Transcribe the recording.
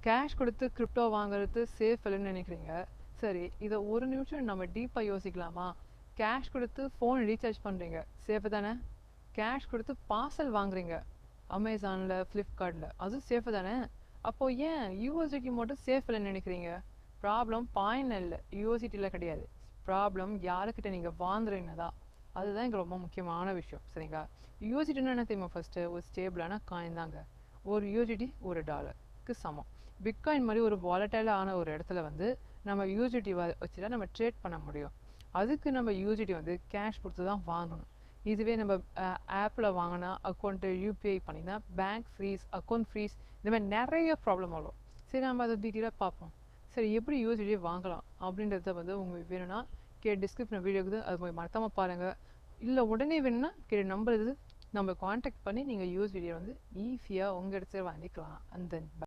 Cash கொடுத்து crypto வாங்குறது safe இல்லைன்னு நினைக்கிறீங்க. சரி, இதை ஒரு நிமிஷம் நம்ம டீப்பாக யோசிக்கலாமா? கேஷ் கொடுத்து ஃபோன் ரீசார்ஜ் பண்ணுறீங்க, சேஃபு தானே? கேஷ் கொடுத்து பார்சல் வாங்குறீங்க அமேசானில், ஃப்ளிப்கார்ட்டில், அதுவும் சேஃபு தானே? அப்போது ஏன் யூஎஸ்டிடி மட்டும் சேஃப் இல்லைன்னு நினைக்கிறீங்க? ப்ராப்ளம் பாயிண்ட் இல்லை, யூஎஸ்டிடியில் கிடையாது. ப்ராப்ளம் யாருக்கிட்ட நீங்கள் வாங்குறீங்கதா. அதுதான் இங்கே ரொம்ப முக்கியமான விஷயம். சரிங்களா? யூஎஸ்டிடின்னு என்ன தெரியுமா? ஃபஸ்ட்டு ஒரு ஸ்டேபிளான காயின் தாங்க. ஒரு யூஎஸ்டிடி $1 சமம். பிட்காயின் மாதிரி ஒரு வாலட்டைலான ஒரு இடத்துல வந்து நம்ம யூஎஸ்டிடி வச்சு தான் நம்ம ட்ரேட் பண்ண முடியும். அதுக்கு நம்ம யூஎஸ்டிடி வந்து கேஷ் கொடுத்து தான் வாங்கணும். இதுவே நம்ம ஆப்பில் வாங்கினா, அக்கௌண்ட்டு யூபிஐ பண்ணினா பேங்க் ஃப்ரீஸ், அக்கௌண்ட் ஃப்ரீஸ், இந்த மாதிரி நிறைய ப்ராப்ளம் வரும். சரி, நம்ம அதை டீட்டெயிலாக பார்ப்போம். சரி, எப்படி யூஎஸ்டிடி வாங்கலாம் அப்படின்றத வந்து உங்களுக்கு வேணும்னா டிஸ்கிரிப்ஷன் வீடியோ இருக்குது, அது போய் மறக்காமல் பாருங்கள். இல்லை உடனே வேணும்னா நம்பர் இது, நம்ம காண்டாக்ட் பண்ணி நீங்கள் யூஎஸ்டிடியை வந்து ஈஸியாக உங்கள் இடத்துல வாங்கிக்கலாம். அந்த